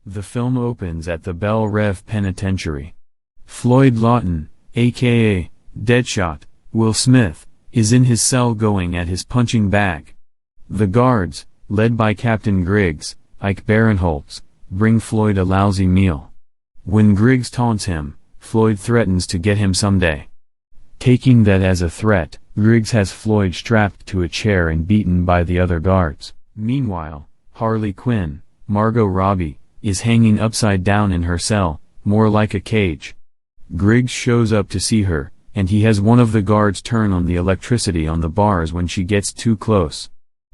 The film opens at the Belle Reve Penitentiary. Floyd Lawton, aka Deadshot, Will Smith, is in his cell going at his punching bag. The guards, led by Captain Griggs, Ike Barinholtz, bring Floyd a lousy meal. When Griggs taunts him, Floyd threatens to get him someday. Taking that as a threat, Griggs has Floyd strapped to a chair and beaten by the other guards. Meanwhile, Harley Quinn, Margot Robbie, is hanging upside down in her cell, more like a cage. Griggs shows up to see her, and he has one of the guards turn on the electricity on the bars when she gets too close.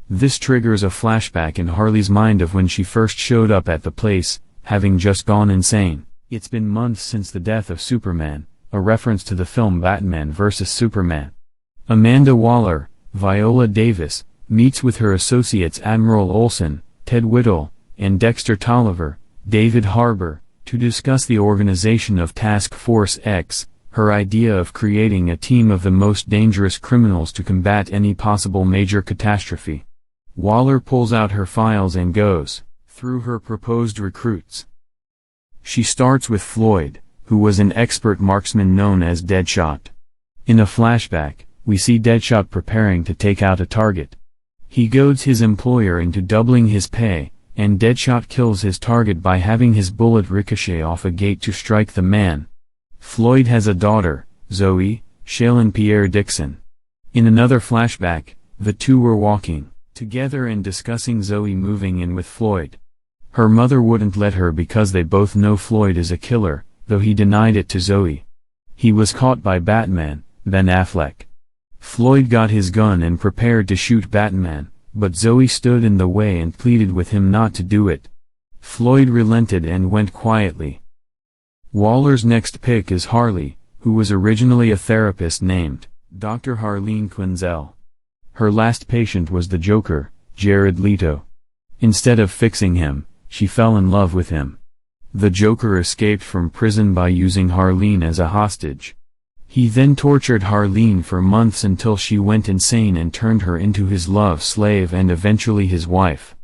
This triggers a flashback in Harley's mind of when she first showed up at the place, having just gone insane. It's been months since the death of Superman, a reference to the film Batman vs. Superman. Amanda Waller, Viola Davis, meets with her associates Admiral Olsen, Ted Whittle, and Dexter Tolliver, David Harbour, to discuss the organization of Task Force X, her idea of creating a team of the most dangerous criminals to combat any possible major catastrophe. Waller pulls out her files and goes through her proposed recruits. She starts with Floyd, who was an expert marksman known as Deadshot. In a flashback, we see Deadshot preparing to take out a target. He goads his employer into doubling his pay, and Deadshot kills his target by having his bullet ricochet off a gate to strike the man. Floyd has a daughter, Zoe, Shaylin Pierre Dixon. In another flashback, the two were walking together and discussing Zoe moving in with Floyd. Her mother wouldn't let her because they both know Floyd is a killer, though he denied it to Zoe. He was caught by Batman, Ben Affleck. Floyd got his gun and prepared to shoot Batman, but Zoe stood in the way and pleaded with him not to do it. Floyd relented and went quietly. Waller's next pick is Harley, who was originally a therapist named Dr. Harleen Quinzel. Her last patient was the Joker, Jared Leto. Instead of fixing him, she fell in love with him. The Joker escaped from prison by using Harleen as a hostage. He then tortured Harleen for months until she went insane and turned her into his love slave and eventually his wife.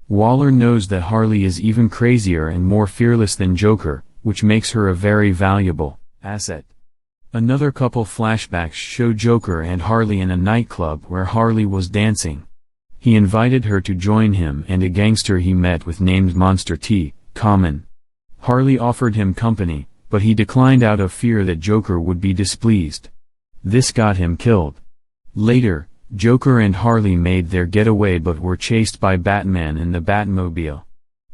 Waller knows that Harley is even crazier and more fearless than Joker, which makes her a very valuable asset. Another couple flashbacks show Joker and Harley in a nightclub where Harley was dancing. He invited her to join him and a gangster he met with named Monster T. Common. Harley offered him company, but he declined out of fear that Joker would be displeased. This got him killed. Later, Joker and Harley made their getaway but were chased by Batman in the Batmobile.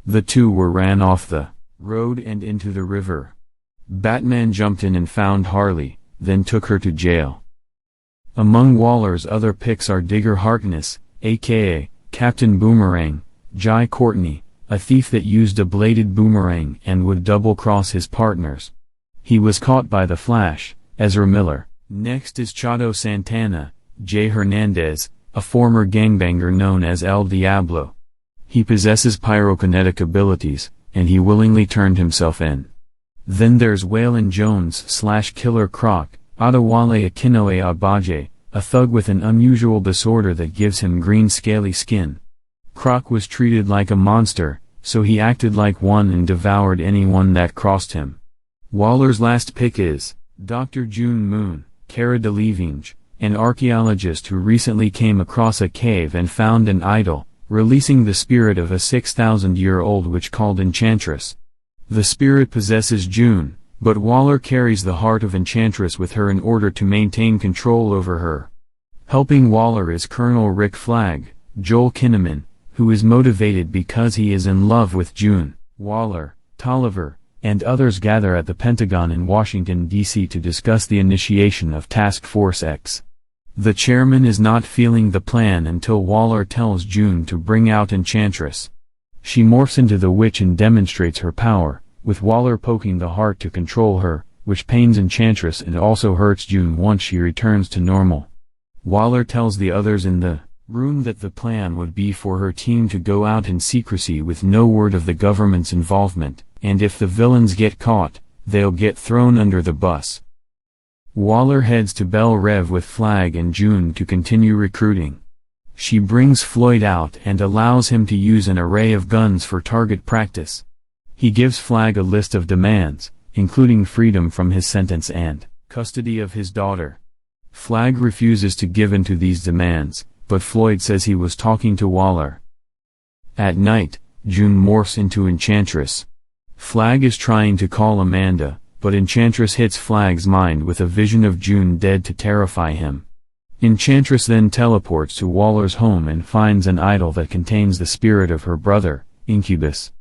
The two were ran off the road and into the river. Batman jumped in and found Harley, then took her to jail. Among Waller's other picks are Digger Harkness, aka Captain Boomerang, Jai Courtney, a thief that used a bladed boomerang and would double-cross his partners. He was caught by the Flash, Ezra Miller. Next is Chato Santana, Jay Hernandez, a former gangbanger known as El Diablo. He possesses pyrokinetic abilities, and he willingly turned himself in. Then there's Waylon Jones/Killer Croc, Adewale Akinoe Abaje, a thug with an unusual disorder that gives him green scaly skin. Croc was treated like a monster, so he acted like one and devoured anyone that crossed him. Waller's last pick is Dr. June Moon, Cara Delevingne, an archaeologist who recently came across a cave and found an idol, releasing the spirit of a 6,000-year-old witch called Enchantress. The spirit possesses June, but Waller carries the heart of Enchantress with her in order to maintain control over her. Helping Waller is Colonel Rick Flag, Joel Kinnaman, who is motivated because he is in love with June. Waller, Tolliver, and others gather at the Pentagon in Washington, D.C. to discuss the initiation of Task Force X. The chairman is not feeling the plan until Waller tells June to bring out Enchantress. She morphs into the witch and demonstrates her power, with Waller poking the heart to control her, which pains Enchantress and also hurts June once she returns to normal. Waller tells the others in the room that the plan would be for her team to go out in secrecy with no word of the government's involvement, and if the villains get caught, they'll get thrown under the bus. Waller heads to Belle Reve with Flag and June to continue recruiting. She brings Floyd out and allows him to use an array of guns for target practice. He gives Flag a list of demands, including freedom from his sentence and custody of his daughter. Flag refuses to give in to these demands, but Floyd says he was talking to Waller. At night, June morphs into Enchantress. Flag is trying to call Amanda, but Enchantress hits Flag's mind with a vision of June dead to terrify him. Enchantress then teleports to Waller's home and finds an idol that contains the spirit of her brother, Incubus.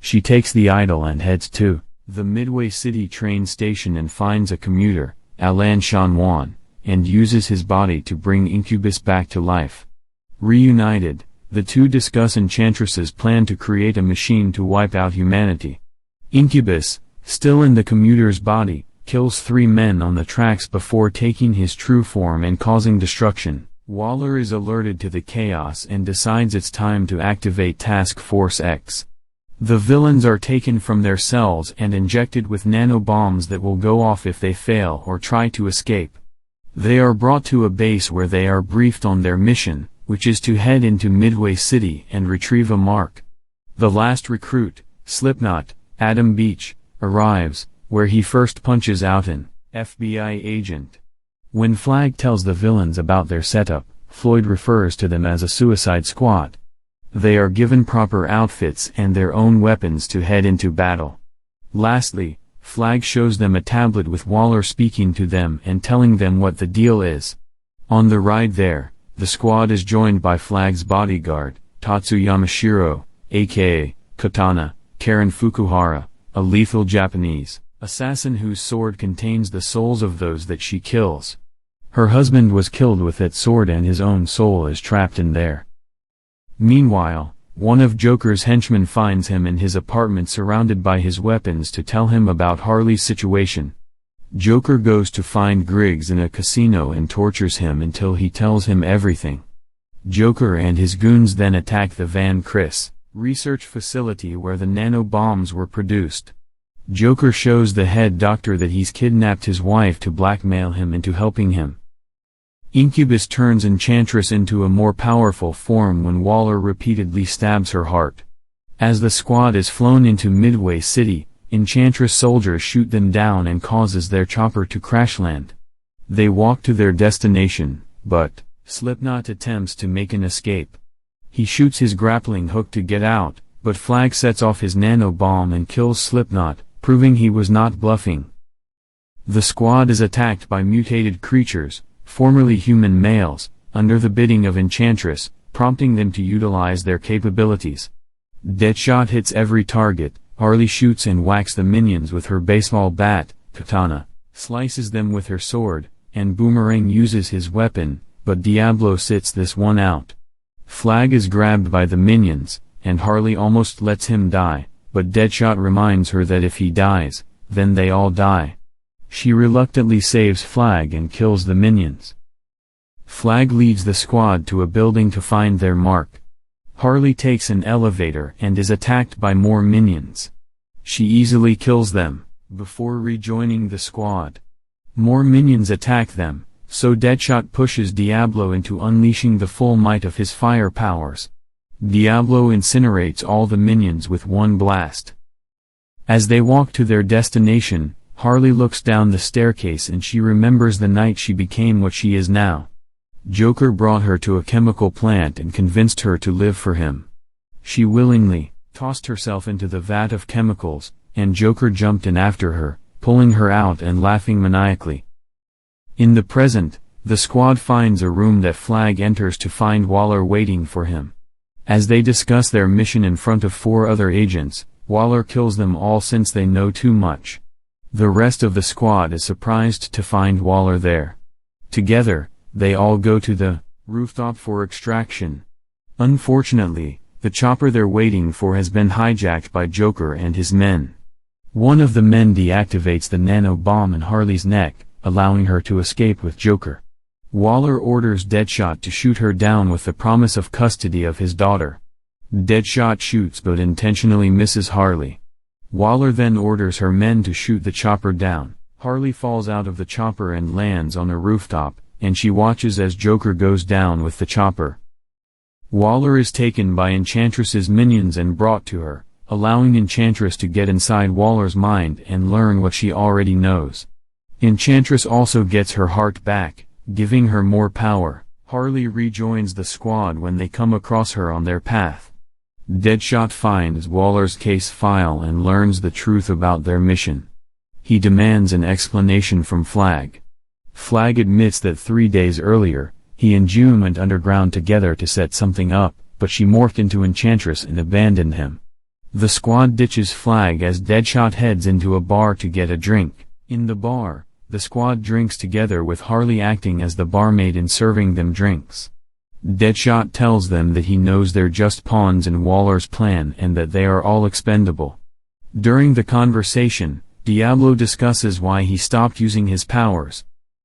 She takes the idol and heads to the Midway City train station and finds a commuter, Alan Shanwan, and uses his body to bring Incubus back to life. Reunited, the two discuss Enchantress's plan to create a machine to wipe out humanity. Incubus, still in the commuter's body, kills 3 men on the tracks before taking his true form and causing destruction. Waller is alerted to the chaos and decides it's time to activate Task Force X. The villains are taken from their cells and injected with nanobombs that will go off if they fail or try to escape. They are brought to a base where they are briefed on their mission, which is to head into Midway City and retrieve a mark. The last recruit, Slipknot, Adam Beach, arrives, where he first punches out an FBI agent. When Flag tells the villains about their setup, Floyd refers to them as a suicide squad. They are given proper outfits and their own weapons to head into battle. Lastly, Flag shows them a tablet with Waller speaking to them and telling them what the deal is. On the ride there, the squad is joined by Flag's bodyguard, Tatsu Yamashiro, aka Katana, Karen Fukuhara, a lethal Japanese assassin whose sword contains the souls of those that she kills. Her husband was killed with that sword and his own soul is trapped in there. Meanwhile, one of Joker's henchmen finds him in his apartment surrounded by his weapons to tell him about Harley's situation. Joker goes to find Griggs in a casino and tortures him until he tells him everything. Joker and his goons then attack the Van Chris research facility where the nanobombs were produced. Joker shows the head doctor that he's kidnapped his wife to blackmail him into helping him. Incubus turns Enchantress into a more powerful form when Waller repeatedly stabs her heart. As the squad is flown into Midway City, Enchantress soldiers shoot them down and causes their chopper to crash land. They walk to their destination, but Slipknot attempts to make an escape. He shoots his grappling hook to get out, but Flag sets off his nanobomb and kills Slipknot, proving he was not bluffing. The squad is attacked by mutated creatures, formerly human males, under the bidding of Enchantress, prompting them to utilize their capabilities. Deadshot hits every target, Harley shoots and whacks the minions with her baseball bat, Katana, slices them with her sword, and Boomerang uses his weapon, but Diablo sits this one out. Flag is grabbed by the minions, and Harley almost lets him die, but Deadshot reminds her that if he dies, then they all die. She reluctantly saves Flag and kills the minions. Flag leads the squad to a building to find their mark. Harley takes an elevator and is attacked by more minions. She easily kills them, before rejoining the squad. More minions attack them, so Deadshot pushes Diablo into unleashing the full might of his fire powers. Diablo incinerates all the minions with one blast. As they walk to their destination, Harley looks down the staircase and she remembers the night she became what she is now. Joker brought her to a chemical plant and convinced her to live for him. She willingly tossed herself into the vat of chemicals, and Joker jumped in after her, pulling her out and laughing maniacally. In the present, the squad finds a room that Flag enters to find Waller waiting for him. As they discuss their mission in front of 4 other agents, Waller kills them all since they know too much. The rest of the squad is surprised to find Waller there. Together, they all go to the rooftop for extraction. Unfortunately, the chopper they're waiting for has been hijacked by Joker and his men. One of the men deactivates the nano bomb in Harley's neck, allowing her to escape with Joker. Waller orders Deadshot to shoot her down with the promise of custody of his daughter. Deadshot shoots but intentionally misses Harley. Waller then orders her men to shoot the chopper down. Harley falls out of the chopper and lands on a rooftop, and she watches as Joker goes down with the chopper. Waller is taken by Enchantress's minions and brought to her, allowing Enchantress to get inside Waller's mind and learn what she already knows. Enchantress also gets her heart back, giving her more power. Harley rejoins the squad when they come across her on their path. Deadshot finds Waller's case file and learns the truth about their mission. He demands an explanation from Flag. Flag admits that 3 days earlier, he and June went underground together to set something up, but she morphed into Enchantress and abandoned him. The squad ditches Flag as Deadshot heads into a bar to get a drink. In the bar, the squad drinks together with Harley acting as the barmaid and serving them drinks. Deadshot tells them that he knows they're just pawns in Waller's plan and that they are all expendable. During the conversation, Diablo discusses why he stopped using his powers.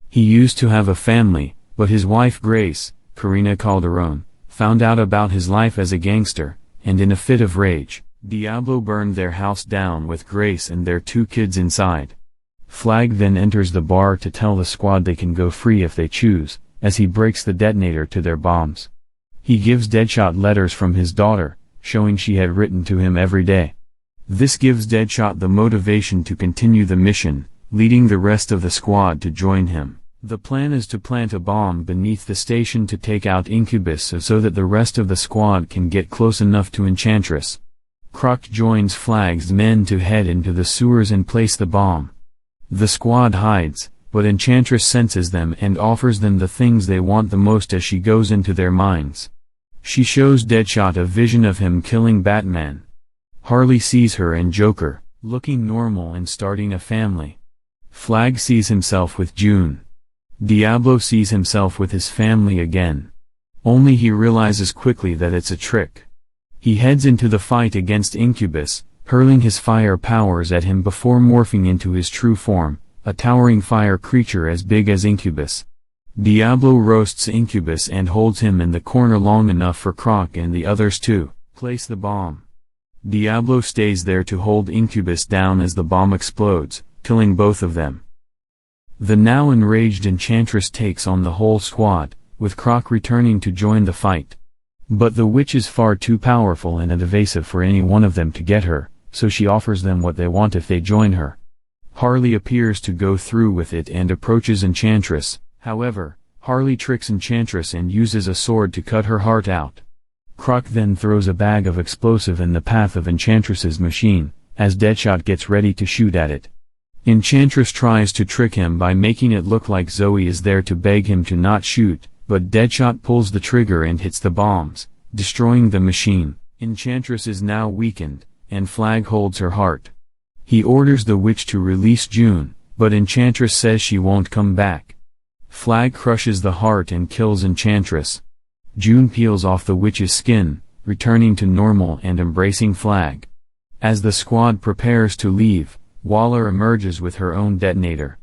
He used to have a family, but his wife Grace, Karina Calderon, found out about his life as a gangster, and in a fit of rage, Diablo burned their house down with Grace and their 2 kids inside. Flag then enters the bar to tell the squad they can go free if they choose, as he breaks the detonator to their bombs. He gives Deadshot letters from his daughter, showing she had written to him every day. This gives Deadshot the motivation to continue the mission, leading the rest of the squad to join him. The plan is to plant a bomb beneath the station to take out Incubus so that the rest of the squad can get close enough to Enchantress. Croc joins Flag's men to head into the sewers and place the bomb. The squad hides, but Enchantress senses them and offers them the things they want the most as she goes into their minds. She shows Deadshot a vision of him killing Batman. Harley sees her and Joker, looking normal and starting a family. Flag sees himself with June. Diablo sees himself with his family again. Only he realizes quickly that it's a trick. He heads into the fight against Incubus, hurling his fire powers at him before morphing into his true form, a towering fire creature as big as Incubus. Diablo roasts Incubus and holds him in the corner long enough for Croc and the others to place the bomb. Diablo stays there to hold Incubus down as the bomb explodes, killing both of them. The now enraged Enchantress takes on the whole squad, with Croc returning to join the fight. But the witch is far too powerful and evasive for any one of them to get her, so she offers them what they want if they join her. Harley appears to go through with it and approaches Enchantress. However, Harley tricks Enchantress and uses a sword to cut her heart out. Croc then throws a bag of explosive in the path of Enchantress's machine, as Deadshot gets ready to shoot at it. Enchantress tries to trick him by making it look like Zoe is there to beg him to not shoot, but Deadshot pulls the trigger and hits the bombs, destroying the machine. Enchantress is now weakened, and Flag holds her heart. He orders the witch to release June, but Enchantress says she won't come back. Flag crushes the heart and kills Enchantress. June peels off the witch's skin, returning to normal and embracing Flag. As the squad prepares to leave, Waller emerges with her own detonator.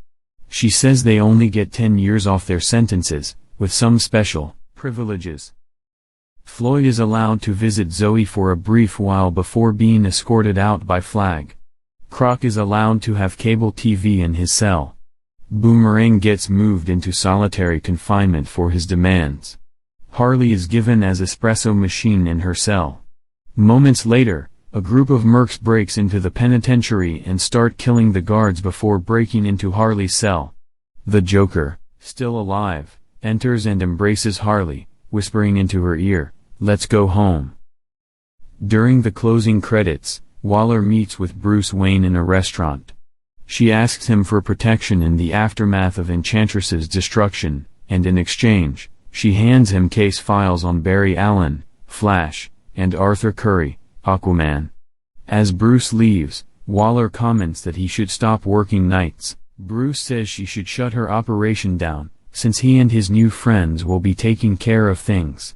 She says they only get 10 years off their sentences, with some special privileges. Floyd is allowed to visit Zoe for a brief while before being escorted out by Flag. Croc is allowed to have cable TV in his cell. Boomerang gets moved into solitary confinement for his demands. Harley is given as espresso machine in her cell. Moments later, a group of mercs breaks into the penitentiary and start killing the guards before breaking into Harley's cell. The Joker, still alive, enters and embraces Harley, whispering into her ear, "Let's go home." During the closing credits, Waller meets with Bruce Wayne in a restaurant. She asks him for protection in the aftermath of Enchantress's destruction, and in exchange, she hands him case files on Barry Allen, Flash, and Arthur Curry, Aquaman. As Bruce leaves, Waller comments that he should stop working nights. Bruce says she should shut her operation down, since he and his new friends will be taking care of things.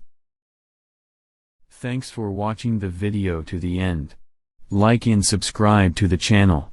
Thanks for watching the video to the end. Like and subscribe to the channel.